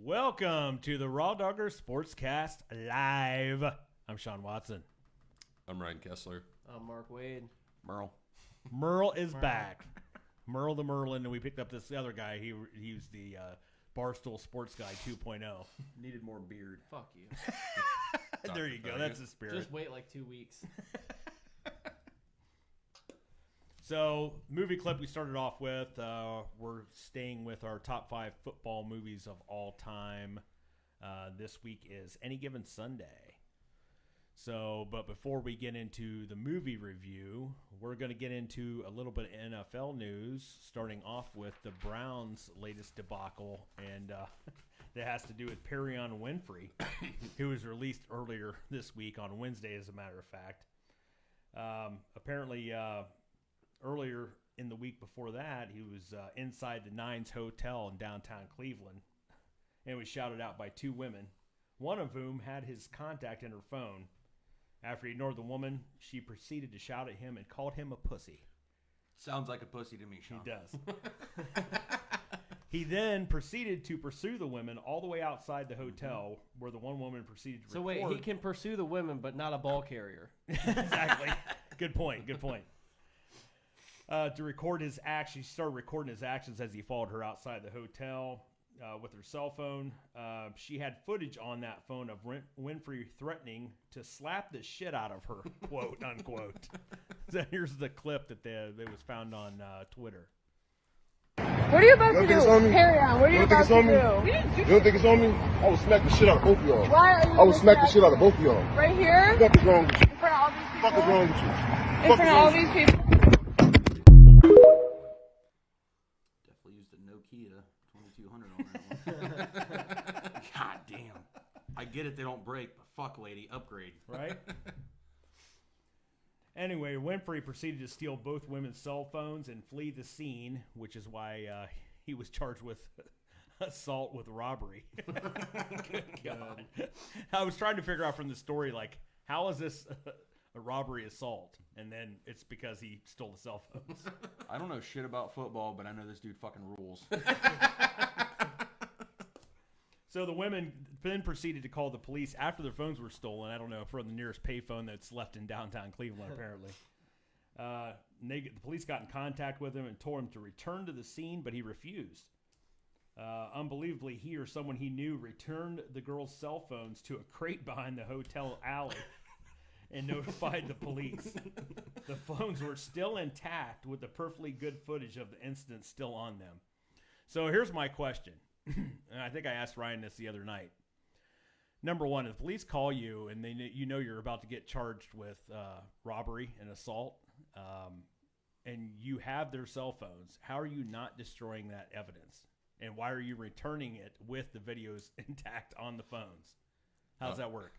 Welcome to the Rawdawgers Sportscast Live. I'm Sean Watson. I'm Ryan Kessler. I'm Mark Wade. Merle is back. Merle the Merlin, and we picked up this other guy. He was the Barstool Sports Guy 2.0. Needed more beard. Fuck you. There you go. That's the spirit. Just wait like 2 weeks. So, movie clip we started off with. We're staying with our top 5 football movies of all time. This week is Any Given Sunday. So, but before we get into the movie review, we're going to get into a little bit of NFL news, starting off with the Browns' latest debacle, and that has to do with Perrion Winfrey, who was released earlier this week on Wednesday, as a matter of fact. Apparently, earlier in the week before that, he was inside the Nines Hotel in downtown Cleveland and was shouted out by 2 women, one of whom had his contact in her phone. After he ignored the woman, she proceeded to shout at him and called him a pussy. Sounds like a pussy to me, Sean. He does. He then proceeded to pursue the women all the way outside the hotel, where the one woman proceeded to record. So wait, he can pursue the women, but not a ball carrier. Exactly. Good point. To record his actions, she started recording his actions as he followed her outside the hotel with her cell phone. She had footage on that phone of Winfrey threatening to slap the shit out of her, quote unquote. So here's the clip that was found on Twitter. What are you about to do? Perrion, what are you about to do? You don't think it's on me? I will smack the shit out of both of y'all. Why are you I will smack the shit out of both of y'all. Right here? What the fuck is wrong with you? In front of all these people? What the fuck is wrong with you? In front of all these people? Definitely used a Nokia 2200 on that one. God damn. I get it, they don't break, but fuck, lady, upgrade. Right? Anyway, Winfrey proceeded to steal both women's cell phones and flee the scene, which is why he was charged with assault with robbery. Good God. I was trying to figure out from the story, like, how is this a robbery assault? And then it's because he stole the cell phones. I don't know shit about football, but I know this dude fucking rules. So the women then proceeded to call the police after their phones were stolen. I don't know, from the nearest payphone that's left in downtown Cleveland, apparently. The police got in contact with him and told him to return to the scene, but he refused. Unbelievably, he or someone he knew returned the girls' cell phones to a crate behind the hotel alley and notified the police. The phones were still intact with the perfectly good footage of the incident still on them. So here's my question. And I think I asked Ryan this the other night. Number one, if police call you and you know you're about to get charged with robbery and assault, and you have their cell phones, how are you not destroying that evidence? And why are you returning it with the videos intact on the phones? How does that work?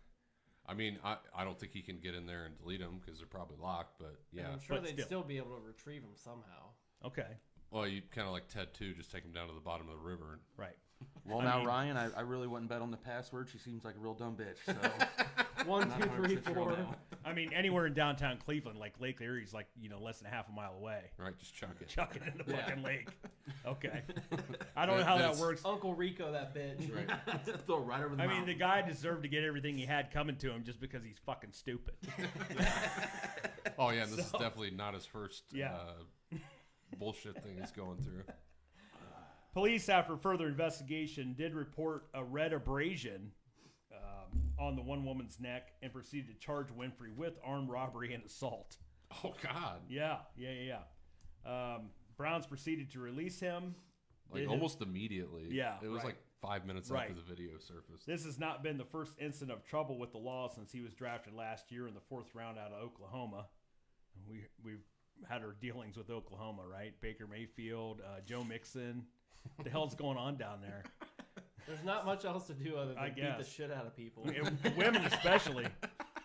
I mean, I don't think he can get in there and delete them because they're probably locked, but yeah. And I'm sure But they'd still be able to retrieve them somehow. Okay. Well, you kind of like Ted 2, just take him down to the bottom of the river. Right. Well, now, Ryan, I really wouldn't bet on the password. She seems like a real dumb bitch. So 1, 2, 3, 4. I mean, anywhere in downtown Cleveland, like Lake Erie's like, less than half a mile away. Right, just chuck it. Chuck it in the fucking lake. Okay. I don't know how that works. Uncle Rico, that bitch. Right. Throw it right over the I mountain. mean, the guy deserved to get everything he had coming to him just because he's fucking stupid. Oh, yeah, and this is definitely not his first Yeah. bullshit thing he's going through. Police, after further investigation, did report a red abrasion on the one woman's neck and proceeded to charge Winfrey with armed robbery and assault. Oh, God. Yeah. Browns proceeded to release him. Like, almost immediately. Yeah, It was right. like 5 minutes Right. after the video surfaced. This has not been the first incident of trouble with the law since he was drafted last year in the 4th round out of Oklahoma. We've had our dealings with Oklahoma, right? Baker Mayfield, Joe Mixon. What the hell's going on down there? There's not much else to do other I than beat guess. the shit out of people. Women especially.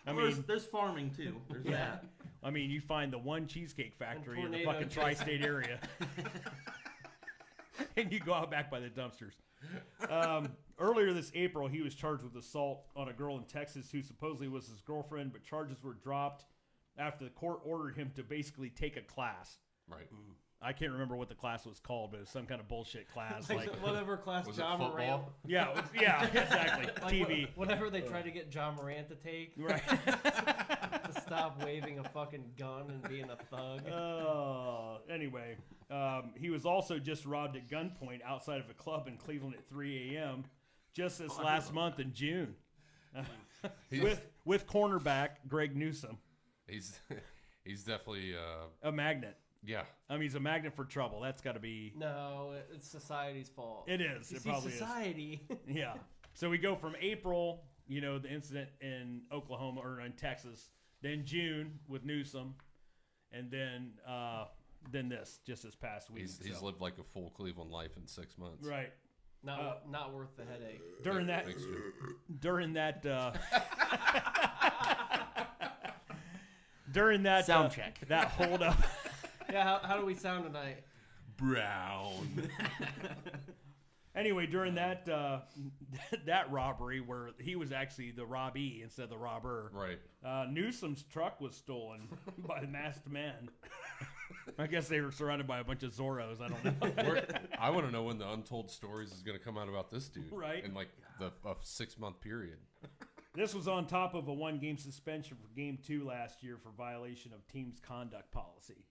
I mean, there's farming, too. There's that. I mean, you find the one cheesecake factory in the tornado fucking tri-state area. And you go out back by the dumpsters. Earlier this April, he was charged with assault on a girl in Texas who supposedly was his girlfriend, but charges were dropped after the court ordered him to basically take a class. Right. I can't remember what the class was called, but it was some kind of bullshit class. Like whatever class Was it John Morant. football? Yeah, exactly. Like TV. Whatever they tried to get John Morant to take Right. to stop waving a fucking gun and being a thug. Anyway, he was also just robbed at gunpoint outside of a club in Cleveland at 3 a.m. just this last month in June. With cornerback Greg Newsome. He's definitely A magnet. yeah. I mean, he's a magnet for trouble. That's got to be... No, it's society's fault. It is. You It see, probably society. is. Yeah. So we go from April, the incident in Oklahoma or in Texas, then June with Newsome, and then this past week. He's lived like a full Cleveland life in 6 months. Right. Not worth the headache. During that, Thanks, Jim. during that, during that Sound check. that hold up. Yeah, how do we sound tonight? Brown. Anyway, during that that robbery where he was actually the robbie instead of the robber, Right. Newsome's truck was stolen by masked men. I guess they were surrounded by a bunch of Zorros. I don't know. I want to know when the untold stories is going to come out about this dude. Right. In like a 6-month period. This was on top of a 1-game suspension for Game 2 last year for violation of team's conduct policy.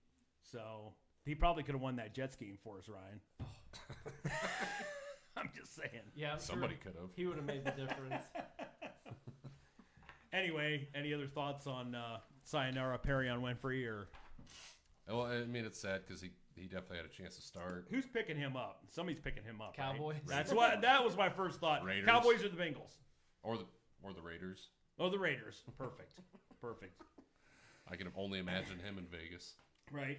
So he probably could have won that Jets game for us, Ryan. I'm just saying. Yeah, I'm Somebody sure could have. he would have made the difference. Anyway, any other thoughts on Sayonara Perrion Winfrey or Well, I mean, it's sad because he definitely had a chance to start. who's picking him up? Somebody's picking him up. right? Cowboys. That was my first thought. Raiders. Cowboys or the Bengals? Or the Raiders. Oh, the Raiders. Perfect. I can only imagine him in Vegas. Right.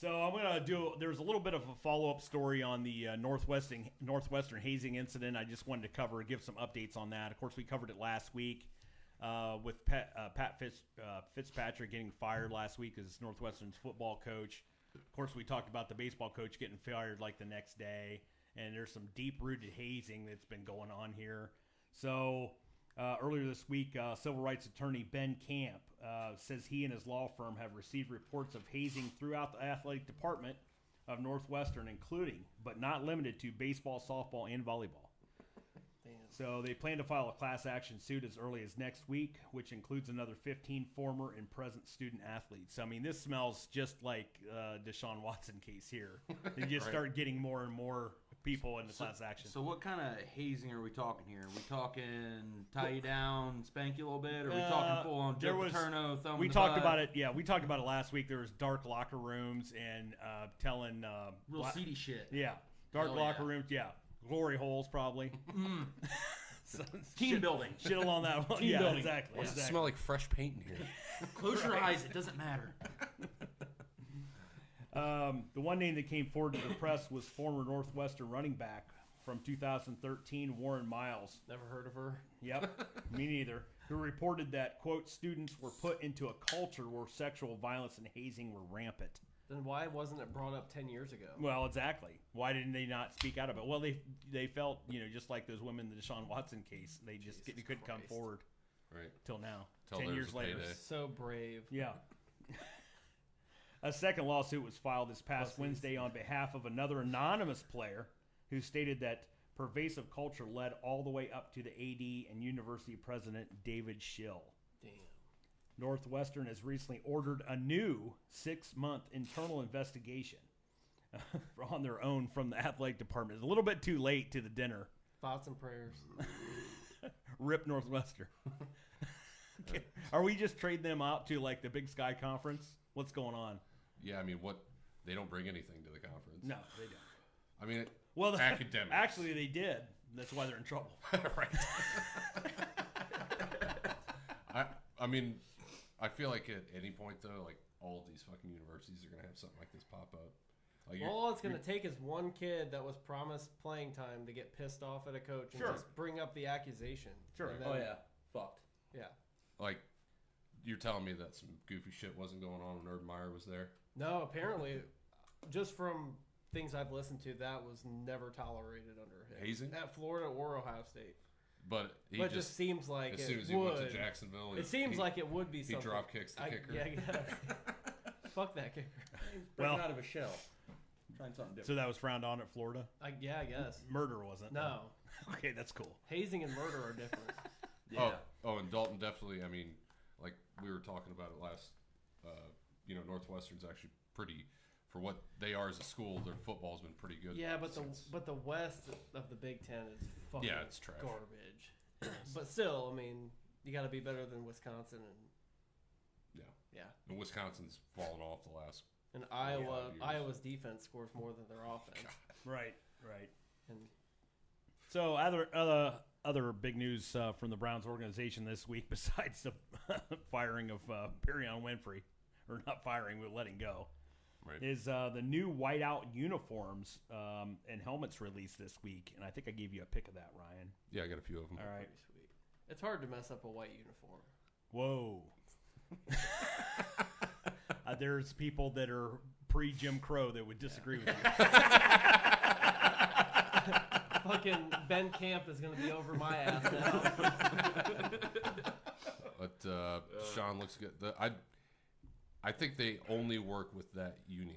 So I'm gonna there's a little bit of a follow-up story on the Northwestern hazing incident. I just wanted to give some updates on that. Of course, we covered it last week with Pat Fitzpatrick getting fired last week as Northwestern's football coach. Of course, we talked about the baseball coach getting fired like the next day, and there's some deep-rooted hazing that's been going on here. So earlier this week, civil rights attorney Ben Camp says he and his law firm have received reports of hazing throughout the athletic department of Northwestern, including, but not limited to, baseball, softball, and volleyball. Damn. So they plan to file a class action suit as early as next week, which includes another 15 former and present student athletes. So, I mean, this smells just like Deshaun Watson case here. They just start getting more and more people in the class action. So what kind of hazing are we talking here? Are we talking tie you down, spank you a little bit? Or are we talking full on Joe Paterno, thumb we in the talked butt? about it. Yeah, we talked about it last week. There was dark locker rooms and telling Real seedy shit. Yeah, dark Hell locker yeah. rooms. Yeah, glory holes probably. So, Team building. Shit along that one. Team Yeah, building. exactly. Why does it exactly. smell like fresh paint in here? Close your eyes. It doesn't matter. The one name that came forward to the press was former Northwestern running back from 2013, Warren Miles. Never heard of her. Yep, me neither. Who reported that, quote, students were put into a culture where sexual violence and hazing were rampant. Then why wasn't it brought up 10 years ago? Well, exactly. Why didn't they not speak out about it? Well, they felt, just like those women in the Deshaun Watson case. They just Jesus couldn't come Christ. forward Right. till now. Till 10 there's years a later. payday. So brave. Yeah. A second lawsuit was filed this past Pussies. Wednesday on behalf of another anonymous player who stated that pervasive culture led all the way up to the AD and university president David Schill. Damn. Northwestern has recently ordered a new 6-month internal investigation on their own from the athletic department. It's a little bit too late to the dinner. Thoughts and prayers. Rip Northwestern. Okay. Are we just trading them out to like the Big Sky Conference? What's going on? Yeah, I mean, they don't bring anything to the conference. No, they don't. I mean, Well, academics. Actually, they did. That's why they're in trouble. Right. I mean, I feel like at any point though, like all of these fucking universities are gonna have something like this pop up. Like Well, all it's going to take is one kid that was promised playing time to get pissed off at a coach and Sure. just bring up the accusation. Sure. And then- Oh yeah, fucked. Yeah. like you're telling me that some goofy shit wasn't going on when Urban Meyer was there. No, apparently, just from things I've listened to, that was never tolerated under him. Hazing? At Florida or Ohio State. But he But it just just seems like as it soon as he would. went to Jacksonville, It seems like it would be he something. drop kicks the kicker. Yeah, I guess. Fuck that kicker. Breaking Well- out of a shell. Trying something different. So that was frowned on at Florida. I guess. Murder wasn't. No, Okay, that's cool. hazing and murder are different. Yeah. Oh, and Dalton definitely. I mean, like we were talking about it last. Northwestern's actually pretty for what they are as a school. Their football's been pretty good. Yeah, but since- the West of the Big Ten is fucking it's trash. garbage. But still, I mean, you got to be better than Wisconsin and and Wisconsin's fallen off the last. and Iowa. years. Iowa's defense scores more than their offense. Right. And So other big news from the Browns organization this week, besides the firing of Perrion Winfrey, or not firing, but letting go, Right. is the new whiteout uniforms and helmets released this week. And I think I gave you a pic of that, Ryan. Yeah, I got a few of them. All right. pretty sweet. It's hard to mess up a white uniform. Whoa. There's people that are pre-Jim Crow that would disagree with you. Fucking Ben Camp is going to be over my ass now. But Sean looks good. I think they only work with that uni.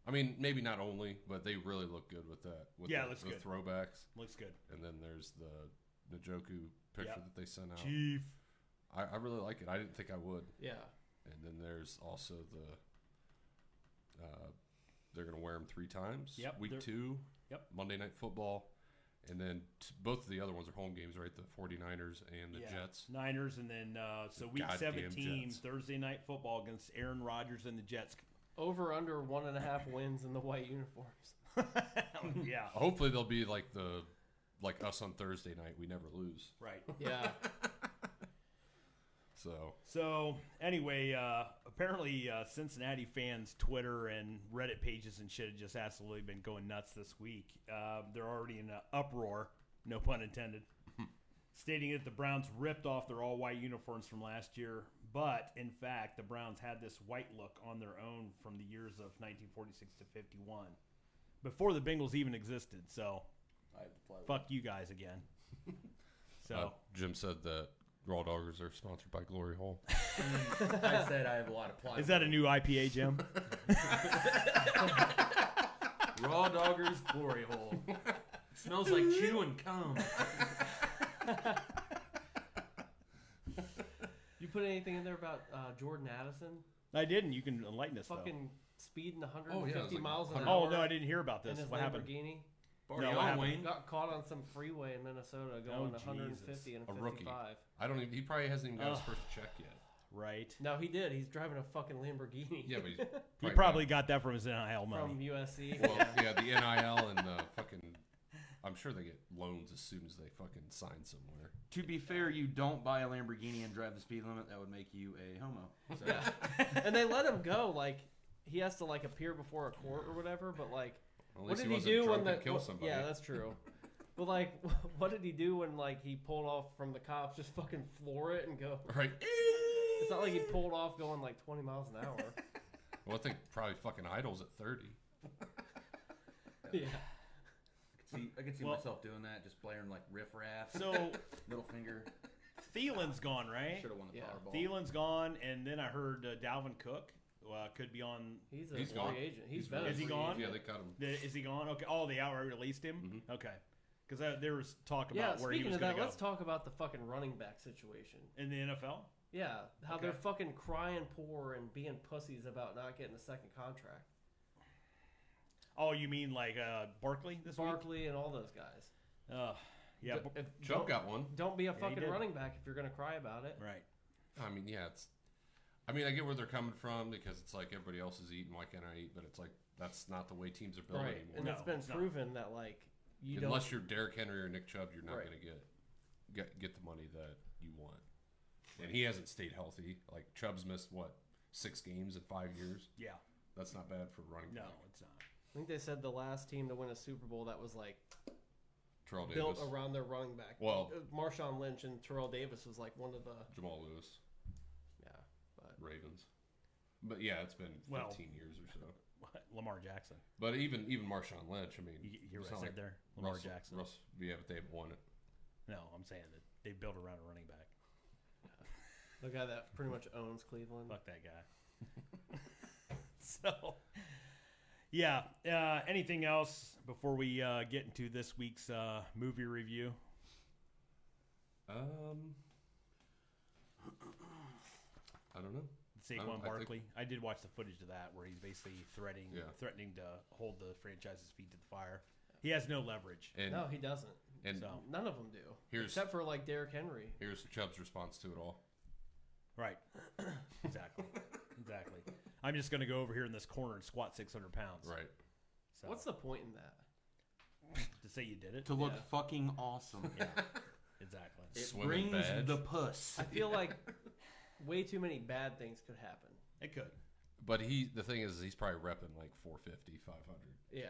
I mean, maybe not only, but they really look good with that. With Yeah, the, looks the good. throwbacks. Looks good. And then there's the Njoku picture Yep. that they sent out. Chief. I really like it. I didn't think I would. Yeah. And then there's also they're going to wear them 3 times. Yep, Week they're- 2. Yep. Monday Night Football. And then both of the other ones are home games, right? The 49ers and the Jets. Niners, and then so week Goddamn 17, Jets. Thursday night football against Aaron Rodgers and the Jets. Over under 1.5 wins in the white uniforms. Yeah. Hopefully they'll be like us on Thursday night. We never lose. Right. Yeah. So anyway, apparently Cincinnati fans' Twitter and Reddit pages and shit have just absolutely been going nuts this week. They're already in an uproar, no pun intended, stating that the Browns ripped off their all-white uniforms from last year. But, in fact, the Browns had this white look on their own from the years of 1946 to 51, before the Bengals even existed. So, fuck you guys again. So Jim said that Rawdawgers are sponsored by Glory Hole. I said I have a lot of plywood. is that a new IPA, Jim? Rawdawgers glory hole? It smells like chew and cum. You put anything in there about Jordan Addison? I didn't. You can enlighten us, though. Fucking speeding 150 Oh, yeah, it was like miles an 100. hour. Oh, no, I didn't hear about In this. his What happened? Lamborghini. Party No, what on, happened? Wayne. Got caught on some freeway in Minnesota going Oh, 150 and A 55. rookie. I don't even. He probably hasn't even got his Ugh. first check yet. Right. No, he did. He's driving a fucking Lamborghini. Yeah, but he's He probably got that from his NIL money. from USC. Well, yeah, the NIL and the fucking. I'm sure they get loans as soon as they fucking sign somewhere. To be fair, you don't buy a Lamborghini and drive the speed limit. That would make you a homo. So. Yeah. And they let him go. Like, he has to, like, appear before a court or whatever. But, like, At what least did he wasn't do drunk when the. and kill somebody. Yeah, that's true. But, like, what did he do when, like, he pulled off from the cops? Just fucking floor it and go. Right. It's not like he pulled off going, like, 20 miles an hour. Well, I think probably fucking Idol's at 30. Yeah. I could see Well- myself doing that, just blaring like riff raff. So, Middle finger. Thielen's gone, right? Should have won the Yeah. Powerball. Thielen's gone, and then I heard Dalvin Cook could be on. He's a He's free gone. agent. He's He's been a Is he free gone? agent. Yeah, they cut him. Is he gone? Okay. Oh, they outright released him? Mhm. Okay. Because there was talk Yeah, about where he speaking was of going that, to go. let's talk about the fucking running back situation. In the NFL? Yeah, how Okay. they're fucking crying poor and being pussies about not getting a second contract. Oh, you mean like Barkley this Barkley and all those guys. week? Yeah. Chubb got one. Don't be a he fucking did. running back if you're gonna cry about it. Right. I mean, yeah, it's. I mean, I get where they're coming from because it's like everybody else is eating. Why can't I eat? But it's like that's not the way teams are built Right, anymore. and No, it's been it's not. proven that like you Unless you're Derrick Henry or Nick Chubb, you're not Right. going to get the money that you want. And he hasn't stayed healthy. Like Chubb's missed what 6 games in 5 years. Yeah. That's not bad for running No, back. it's not. I think they said the last team to win a Super Bowl that was like Terrell built Davis, around their running back. Well- Marshawn Lynch and Terrell Davis was like one of the Jamal Lewis, but Ravens. But yeah, it's been 15 Well- years or so. Lamar Jackson. But even Marshawn Lynch, I mean, You hear it's what I not said there? Lamar Russell, Jackson. yeah, but they haven't won it. No, I'm saying that they built around a running back. the guy that pretty much owns Cleveland. Fuck that guy. So, yeah. Anything else before we get into this week's movie review? I don't know. Saquon I Barkley. I did watch the footage of that where he's basically threatening to hold the franchise's feet to the fire. He has no leverage. And, No, he doesn't. and So, None of them do. Here's- Except for like Derrick Henry. here's Chubb's response to it all. right. Exactly. Exactly. I'm just going to go over here in this corner and squat 600 pounds. Right. So, What's the point in that? to say you did it? To look Yeah. fucking awesome. Yeah. Exactly. It Swimming brings badge. the puss. I feel like way too many bad things could happen. It could. But the thing is, he's probably repping like 450, 500. Yeah.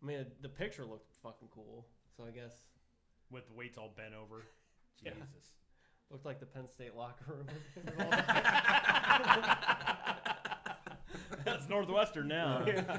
I mean, the picture looked fucking cool. So I guess With the weights all bent over. Yeah. Jesus. looked like the Penn State locker room. That's Northwestern now. Yeah.